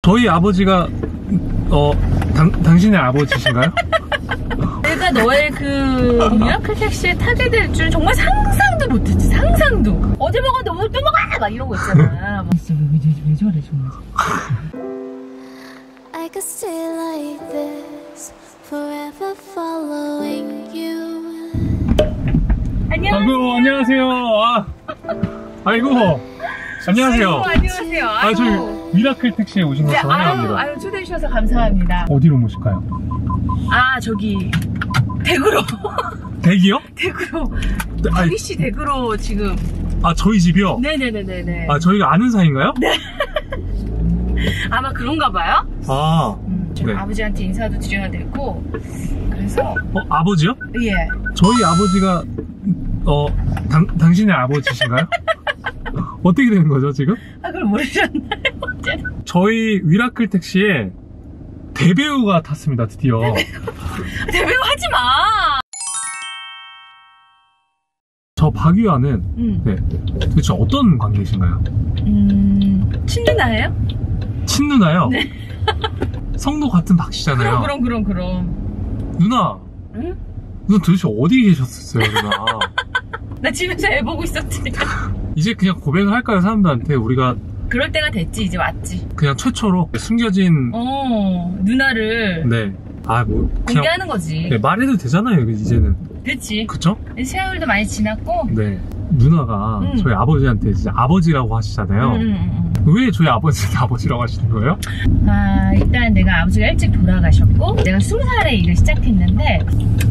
저희 아버지가 당신의 아버지신가요? 내가 너의 그 미라클 택시에 타게 될 줄 정말 상상도 못했지. 상상도. 어제 먹었는데 오늘 또 먹어! 막 이런 거 있잖아. 왜 저래 정말. I could stay like this, forever following you. 아이고, 안녕하세요. 아이고, 안녕하세요. 안녕하세요. 아, 저희 미라클 택시에 오신 거 환영합니다. 아유, 초대해 주셔서 감사합니다. 어디로 모실까요? 아, 저기 댁으로. 댁이요? 댁으로. 박이씨 댁으로 지금. 아, 저희 집이요? 네네네네. 아, 저희가 아는 사이인가요? 네. 아마 그런가 봐요? 아, 네. 아버지한테 인사도 드려야 되고, 그래서. 아버지요? 예. 저희 아버지가 당신의 아버지신가요? 어떻게 되는 거죠 지금? 아, 그걸 모르셨나요? 저희 미라클 택시에 대배우가 탔습니다. 드디어. 대배우 하지 마. 저 박유아는 네, 도대체 어떤 관계이신가요? 친누나예요? 친누나요? 네. 성도 같은 박씨잖아요. 그럼. 누나. 응? 누나 도대체 어디 계셨었어요, 누나? 나 집에서 애 보고 있었지. 이제 그냥 고백을 할까요, 사람들한테? 우리가 그럴 때가 됐지. 이제 왔지. 그냥 최초로 숨겨진 누나를 네. 아, 뭐 그냥 공개하는 거지. 네, 말해도 되잖아요, 이제는. 됐지. 그쵸? 세월도 많이 지났고. 네. 누나가 저희 아버지한테 진짜 아버지라고 하시잖아요. 왜 저희 아버지한테 아버지라고 하시는 거예요? 아, 일단 내가 아버지가 일찍 돌아가셨고 내가 20살에 일을 시작했는데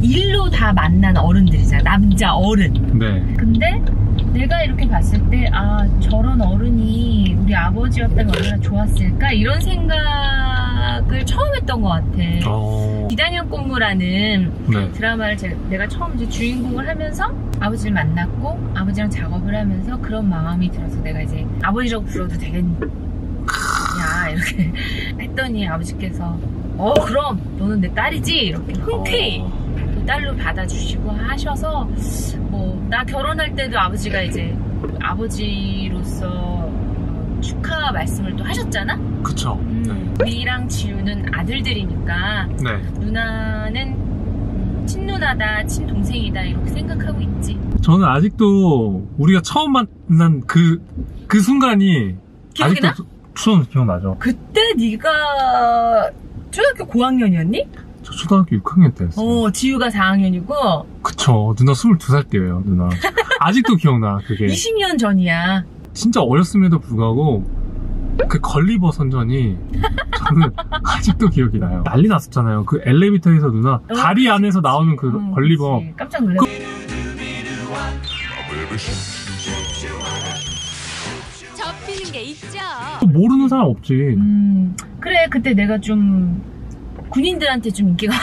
일로 다 만난 어른들이잖아. 남자 어른. 네. 근데 내가 이렇게 봤을 때 아, 저런 어른이 우리 아버지였다면 얼마나 좋았을까 이런 생각을 처음 했던 것 같아. 비단형 공무라는 네. 드라마를 내가 처음 이제 주인공을 하면서 아버지를 만났고 아버지랑 작업을 하면서 그런 마음이 들어서 내가 이제 아버지라고 불러도 되겠냐 이렇게 했더니 아버지께서 그럼 너는 내 딸이지 이렇게 흔쾌히 또 딸로 받아주시고 하셔서 뭐 나 결혼할 때도 아버지가 이제 아버지로서 축하 말씀을 또 하셨잖아? 그쵸. 네. 우리랑 지우는 아들들이니까 네. 누나는 친누나다 친동생이다 이렇게 생각하고 있지. 저는 아직도 우리가 처음 만난 그 순간이 기억이 나? 아직도 기억나죠. 그때 네가 초등학교 고학년이었니? 저 초등학교 6학년 때였어요. 지우가 4학년이고. 그쵸. 누나 22살 때예요, 누나. 아직도 기억나, 그게. 20년 전이야. 진짜 어렸음에도 불구하고 그 걸리버 선전이 저는 아직도 기억이 나요. 난리 났었잖아요. 그 엘리베이터에서 누나 다리 안에서 나오는 그 걸리버. 그치. 깜짝 놀랐어. 접히는 게 있죠. 모르는 사람 없지. 그래, 그때 내가 좀 군인들한테 좀 인기가.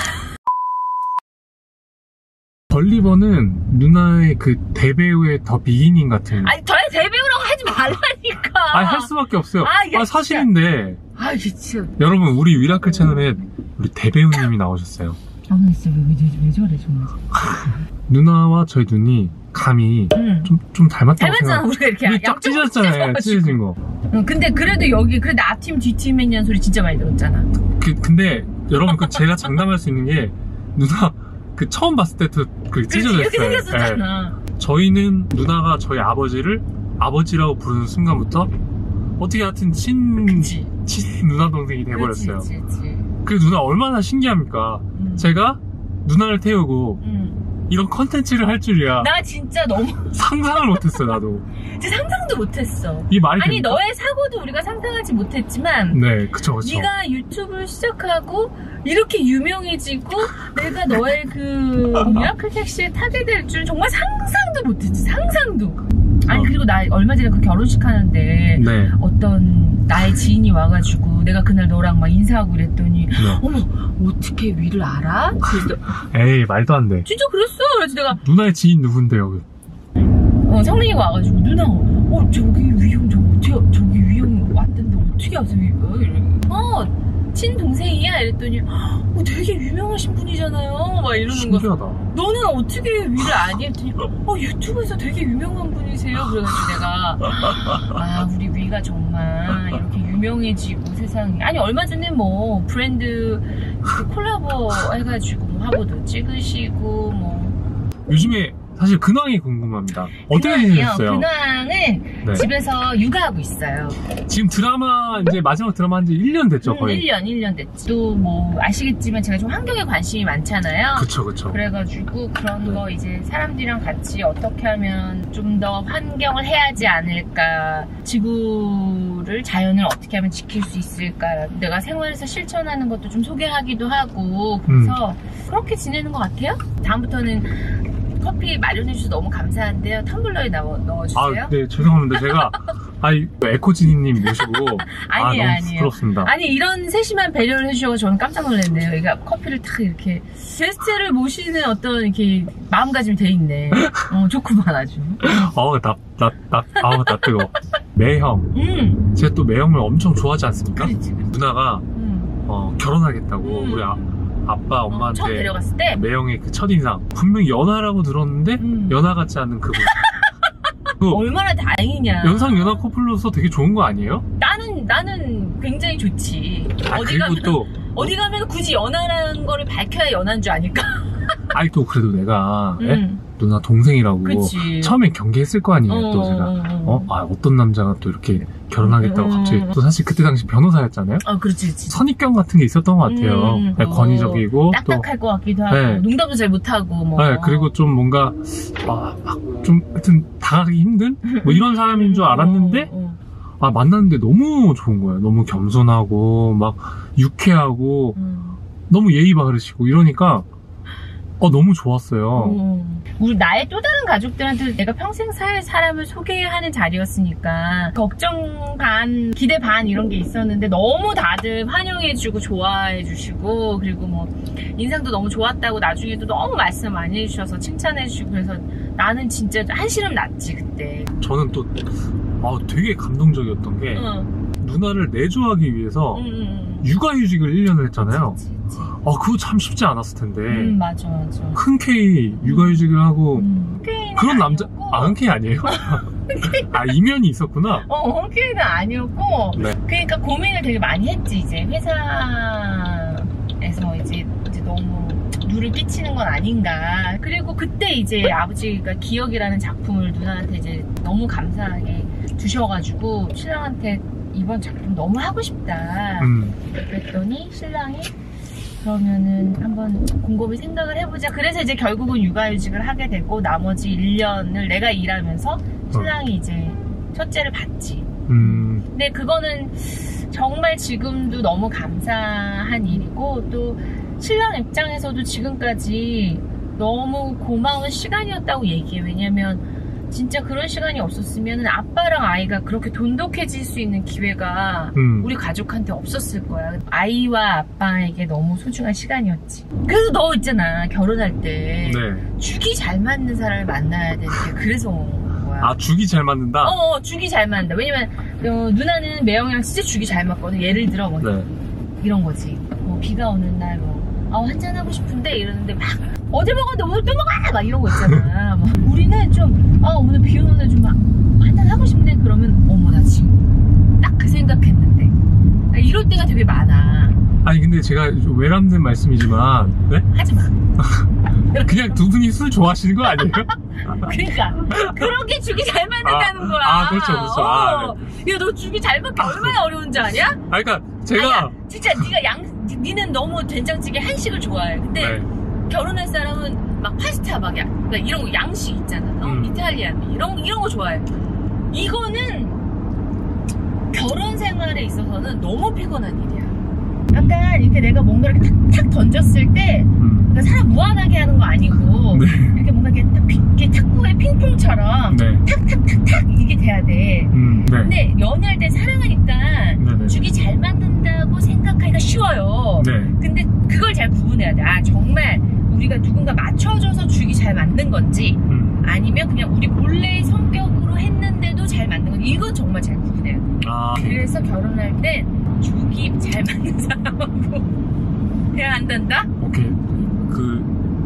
걸리버는 누나의 그 대배우의 더 비기닝 같은. 아니, 저의 대배우라고 하지 말라니까. 아니, 할 수밖에 없어요. 야, 사실인데. 아, 진짜. 여러분, 우리 미라클 채널에 우리 대배우님이 나오셨어요. 아, 진짜 왜 저래, 정말. 누나와 저희 눈이 감이 좀 닮았다고 닮았잖아, 우리가 이렇게. 우리 쫙 찢어졌잖아요, 찢어진 거. 근데 그래도 그래도 앞팀, 뒤팀 했냐는 소리 진짜 많이 들었잖아. 근데, 여러분, 제가 장담할 수 있는 게, 누나, 처음 봤을 때도 찢어졌어요. 이렇게 생겼었잖아. 네. 저희는 누나가 저희 아버지를 아버지라고 부르는 순간부터 어떻게 하여튼 친 누나 동생이 돼버렸어요. 그치. 그 누나 얼마나 신기합니까? 제가 누나를 태우고 이런 컨텐츠를 할 줄이야. 나 진짜 너무 상상을 못했어, 나도. 진짜 상상도 못했어. 이 말이 아니, 됩니까? 너의 사고도 우리가 상상하지 못했지만 네, 그쵸. 네가 유튜브를 시작하고 이렇게 유명해지고 내가 너의 그 미라클 택시에 타게 될 줄 정말 상상도 못했지. 상상도. 아니, 그리고 나 얼마 전에 그 결혼식 하는데 네. 어떤 나의 지인이 와가지고 내가 그날 너랑 막 인사하고 그랬더니 어머, 어떻게 위를 알아? 에이, 말도 안 돼. 진짜 그랬어. 그래서 내가 누나의 지인 누군데요? 성민이가 와가지고 누나 저기 위형 왔던데 어떻게 아세요? 친동생이야? 이랬더니 되게 유명하신 분이잖아요 막 이러는 신기하다. 거. 너는 어떻게 위를 아니? 했더니 유튜브에서 되게 유명한 분이세요. 그래가지고 내가 우리 위가 정말 이렇게 유명해지고 세상에. 아니 얼마 전에 뭐 브랜드 콜라보 해가지고 뭐 화보도 찍으시고 뭐. 요즘에 사실 근황이 궁금합니다. 어떻게 지내셨어요? 근황은 네. 집에서 육아하고 있어요. 지금 드라마 이제 마지막 드라마 한 지 1년 됐죠 거의? 1년 됐지. 또 뭐 아시겠지만 제가 좀 환경에 관심이 많잖아요. 그쵸. 그래가지고 그런 거 이제 사람들이랑 같이 어떻게 하면 좀 더 환경을 해야지 않을까, 지구를 자연을 어떻게 하면 지킬 수 있을까, 내가 생활에서 실천하는 것도 좀 소개하기도 하고 그래서 그렇게 지내는 것 같아요. 다음부터는 커피 마련해주셔서 너무 감사한데요. 텀블러에 넣어주세요. 아, 네, 죄송합니다. 제가 에코지니님 모시고 아니에요. 너무 부끄럽습니다. 아니 이런 세심한 배려를 해주셔서 저는 깜짝 놀랐네요. 그러니까 커피를 탁 이렇게 게스트를 모시는 어떤 이렇게 마음가짐이 돼 있네. 좋구만 아주. 나 뜨거워. 매형. 제가 또 매형을 엄청 좋아하지 않습니까? 그렇지. 누나가 결혼하겠다고 우리 아빠 엄마한테 처음 데려갔을 때 매형의 그 첫인상 분명히 연하라고 들었는데 연하 같지 않은 그분. 얼마나 다행이냐. 연상 연하 커플로서 되게 좋은 거 아니에요? 나는 굉장히 좋지. 어디 가면 굳이 연하라는 거를 밝혀야 연한 줄 아니까. 아니 또 그래도 내가 누나 동생이라고 그치. 처음에 경계했을 거 아니에요. 또 제가 어떤 남자가 또 이렇게 결혼하겠다고 갑자기 또 사실 그때 당시 변호사였잖아요. 그렇지. 선입견 같은 게 있었던 것 같아요. 네, 권위적이고 딱딱할 것 같기도 하고 네. 농담도 잘 못하고 뭐. 네, 그리고 좀 뭔가 좀 하여튼 다가가기 힘든 뭐 이런 사람인 줄 알았는데 만났는데 너무 좋은 거예요. 너무 겸손하고 막 유쾌하고 너무 예의 바르시고 이러니까 너무 좋았어요. 우리 나의 또 다른 가족들한테 내가 평생 살 사람을 소개하는 자리였으니까 걱정 반, 기대 반 이런 게 있었는데 너무 다들 환영해주고 좋아해주시고 그리고 뭐 인상도 너무 좋았다고 나중에도 너무 말씀 많이 해주셔서 칭찬해주시고 그래서 나는 진짜 한시름 났지 그때. 저는 또 되게 감동적이었던 게 누나를 내조하기 위해서 육아휴직을 1년을 했잖아요. 그치. 그거 참 쉽지 않았을 텐데. 맞아. 흔쾌히 육아휴직을 하고 그런 남자 아니었고. 흔쾌히 아니에요? 이면이 있었구나. 흔쾌히는 아니었고 네. 그러니까 고민을 되게 많이 했지. 이제 회사에서 이제 너무 누를 끼치는 건 아닌가. 그리고 그때 이제 아버지가 기억이라는 작품을 누나한테 이제 너무 감사하게 주셔가지고 신랑한테 이번 작품 너무 하고 싶다 그랬더니 신랑이 그러면은 한번 곰곰이 생각을 해보자. 그래서 이제 결국은 육아휴직을 하게 되고 나머지 1년을 내가 일하면서 신랑이 이제 첫째를 봤지. 근데 그거는 정말 지금도 너무 감사한 일이고 또 신랑 입장에서도 지금까지 너무 고마운 시간이었다고 얘기해. 왜냐면 진짜 그런 시간이 없었으면 아빠랑 아이가 그렇게 돈독해질 수 있는 기회가 우리 가족한테 없었을 거야. 아이와 아빠에게 너무 소중한 시간이었지. 그래서 너 있잖아 결혼할 때 죽이 잘 맞는 사람을 만나야 되는데 그래서 온 거야. 죽이 잘 맞는다? 죽이 잘 맞는다. 왜냐면 누나는 매형이랑 진짜 죽이 잘 맞거든. 예를 들어 뭐 이런 거지. 뭐 비가 오는 날 한잔하고 싶은데 이러는데 막 어제 먹었는데 오늘 또 먹어! 막 이런 거 있잖아. 우리는 좀 오늘 비 오는 날 좀 한잔하고 싶네. 그러면 나 지금 딱 그 생각했는데 이럴 때가 되게 많아. 아니 근데 제가 외람된 말씀이지만 하지마. 그냥 두 분이 술 좋아하시는 거 아니에요? 그러니까 그렇게 죽이 잘 맞는다는 거야. 그렇죠. 야, 너 죽이 잘 맞기 얼마나 어려운지 아냐? 그러니까 제가 진짜 니는 너무 된장찌개 한식을 좋아해. 근데 결혼할 사람은 막 파스타 그러니까 이런 거 양식 있잖아. 이탈리안 이런 거 좋아해. 이거는 결혼 생활에 있어서는 너무 피곤한 일이야. 약간 이렇게 내가 뭔가 이렇게 탁 던졌을 때 그러니까 사람 무한하게 하는 거 아니고 이렇게 뭔가 이렇게 탁구의 핑퐁처럼 탁탁탁탁 이게 돼야 돼. 근데 연애할 때 사랑하니까 죽이 잘 맞는다고 생각하기가 쉬워요. 근데 그걸 잘 구분해야 돼. 정말 우리가 누군가 맞춰줘서 죽이 잘 맞는 건지 아니면 그냥 우리 본래의 성격으로 했는데도 잘 맞는 건지 이건 정말 잘 구분해야 돼. 그래서 결혼할 때 죽이 잘 맞는 사람하고 해야 한단다? 오케이.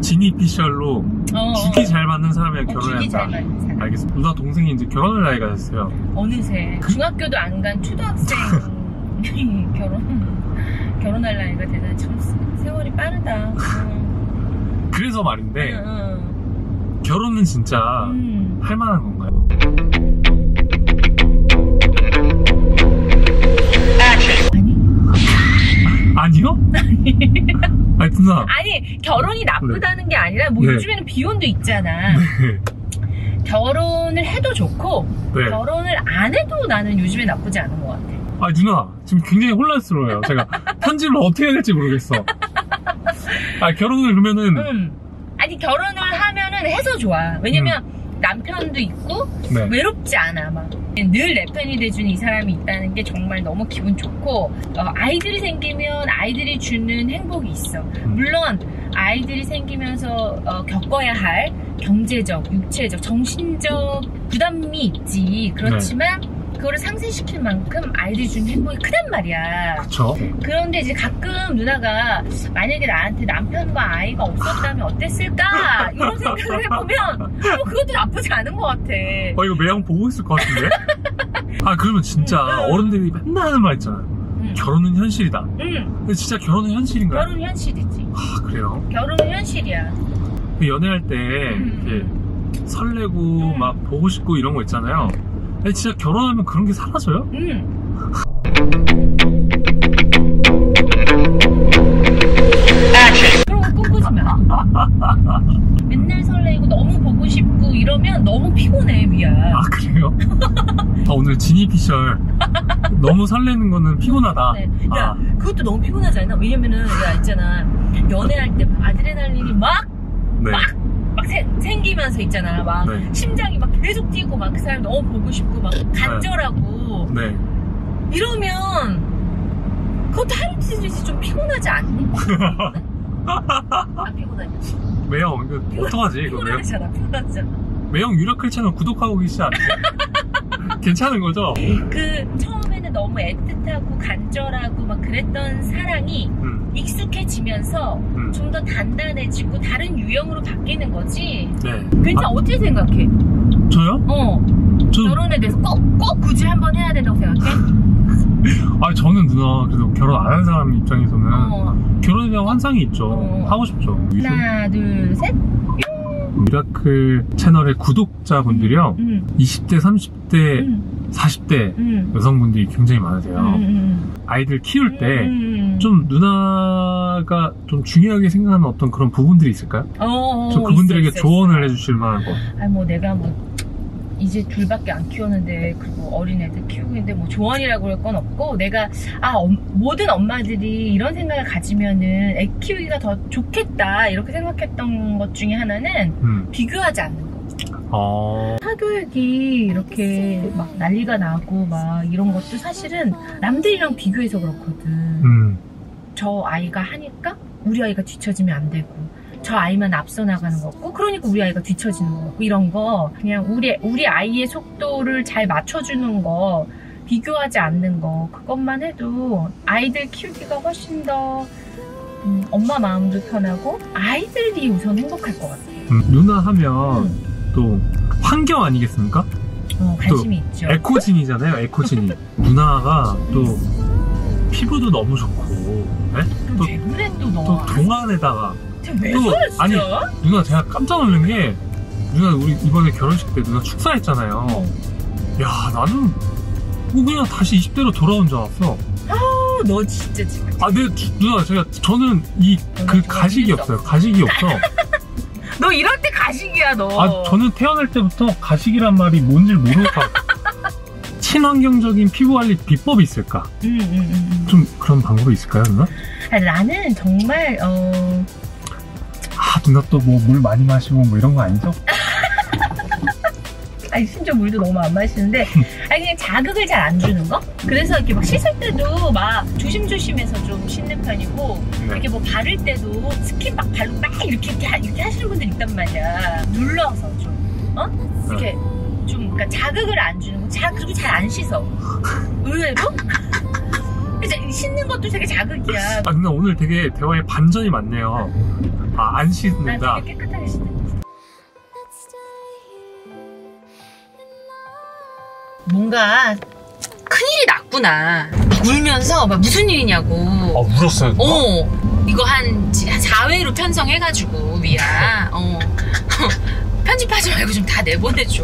지니피셜로 죽이 잘 맞는 사람이랑 결혼해야 한다. 죽이 잘 맞는 사람. 알겠습니다. 누나 동생이 이제 결혼할 나이가 됐어요. 어느새 중학교도 안 간 초등학생 결혼할 나이가 되다. 참 세월이 빠르다. 그래서 말인데 결혼은 진짜 할 만한 건가요? 아니요? 아니 누나. 아니 결혼이 나쁘다는 게 아니라 뭐 네. 요즘에는 비혼도 있잖아. 네. 결혼을 해도 좋고 네. 결혼을 안 해도 나는 요즘에 나쁘지 않은 것 같아. 아 누나 지금 굉장히 혼란스러워요. 제가 편집을 어떻게 해야 될지 모르겠어. 아 결혼을 그러면은 아니 결혼을 하면은 해서 좋아. 왜냐면 남편도 있고 네. 외롭지 않아. 막 늘 내 편이 돼주는 이 사람이 있다는 게 정말 너무 기분 좋고 아이들이 생기면 아이들이 주는 행복이 있어. 물론 아이들이 생기면서 겪어야 할 경제적, 육체적, 정신적 부담이 있지. 그렇지만 그거를 상쇄시킬 만큼 아이들이 주는 행복이 크단 말이야. 그쵸. 그런데 이제 가끔 누나가 만약에 나한테 남편과 아이가 없었다면 어땠을까? 이런 생각을 해보면 뭐 그것도 나쁘지 않은 것 같아. 이거 매형 보고 있을 것 같은데? 아 그러면 진짜 어른들이 맨날 하는 말 있잖아. 결혼은 현실이다. 근데 진짜 결혼은 현실인가요? 결혼은 현실이지. 아 그래요? 결혼은 현실이야. 연애할 때 이렇게 설레고 막 보고 싶고 이런 거 있잖아요. 근데 진짜 결혼하면 그런 게 사라져요? 그런 거 꿈꾸지 마. 맨날 설레고 너무 보고 싶고 이러면 너무 피곤해 미야. 아 그래요? 아 오늘 지니피셜 너무 설레는 거는 피곤하다. 네. 야 그것도 너무 피곤하지 않나? 왜냐면은 야 있잖아 연애할 때 아드레날린이 막 생기면서 있잖아. 막 심장이 막 계속 뛰고 막 그 사람 너무 보고 싶고 막 간절하고 이러면 그것도 하루 지듯이 좀 피곤하지 않니? 안 피곤하냐? 매형 이거 어떡하지 이거 매형? 피곤하잖아. 매형 유라클 채널 구독하고 계시지 않지? 괜찮은 거죠? 그 처음에는 너무 애틋하고 간절하고 막 그랬던 사랑이 익숙해지면서 좀 더 단단해지고 다른 유형으로 바뀌는 거지. 네. 괜찮아. 어떻게 생각해? 저요? 결혼에 대해서 꼭 굳이 한번 해야 된다고 생각해? 아 저는 누나 그래도 결혼 안 한 사람 입장에서는 결혼에 대한 환상이 있죠. 하고 싶죠. 하나 둘 셋. 미라클 채널의 구독자분들이요 20대 30대 40대 여성분들이 굉장히 많으세요. 아이들 키울 때 좀 누나가 좀 중요하게 생각하는 어떤 그런 부분들이 있을까요? 좀 그분들에게 조언을 해주실 만한 거. 아니 뭐 내가 뭐 이제 둘밖에 안 키웠는데 그리고 어린 애들 키우고 있는데 뭐 조언이라고 그럴 건 없고 내가 모든 엄마들이 이런 생각을 가지면은 애 키우기가 더 좋겠다 이렇게 생각했던 것 중에 하나는 비교하지 않는 거. 사교육이 이렇게 막 난리가 나고 막 이런 것도 사실은 남들이랑 비교해서 그렇거든. 저 아이가 하니까 우리 아이가 뒤처지면 안 되고 저 아이만 앞서 나가는 거고 그러니까 우리 아이가 뒤처지는 거고 이런 거 그냥 우리 아이의 속도를 잘 맞춰주는 거 비교하지 않는 거 그것만 해도 아이들 키우기가 훨씬 더 엄마 마음도 편하고 아이들이 우선 행복할 것 같아요. 누나 하면 또 환경 아니겠습니까? 관심이 있죠. 에코진이잖아요. 에코진이. 누나가 또 피부도 너무 좋고 또 왜 그래 또 동안에다가 왜 또 그래, 진짜? 아니 누나 제가 깜짝 놀란 게 누나 우리 이번에 결혼식 때 누나 축사했잖아요. 야 나는 뭐 그냥 다시 20대로 돌아온 줄 알았어. 너 진짜 지금. 누나 저는 그 가식이 없어요. 가식이 없어. 너 이럴 때 가식이야 너. 저는 태어날 때부터 가식이란 말이 뭔지 모르고 친환경적인 피부 관리 비법이 있을까? 좀 그런 방법이 있을까요, 누나? 나는 정말 누나 또 뭐 물 많이 마시고 뭐 이런 거 아니죠? 아니 심지어 물도 너무 안 마시는데 아니 그냥 자극을 잘 안 주는 거? 그래서 이렇게 막 씻을 때도 막 조심조심해서 좀 씻는 편이고 이렇게 뭐 바를 때도 스킨 막 바르고 막 이렇게 하시는 분들 있단 말이야. 눌러서 좀 이렇게 좀 그러니까 자극을 안 주는 거. 그리고 잘 안 씻어. 의외로? 씻는 것도 되게 자극이야. 누나 오늘 되게 대화에 반전이 많네요. 안 씻는다. 나 되게 깨끗하게 씻는 뭔가 큰일이 났구나. 막 울면서 막 무슨 일이냐고. 울었어요? 이거 한 4회로 편성해가지고 미야 편집하지 말고 좀 다 내보내줘.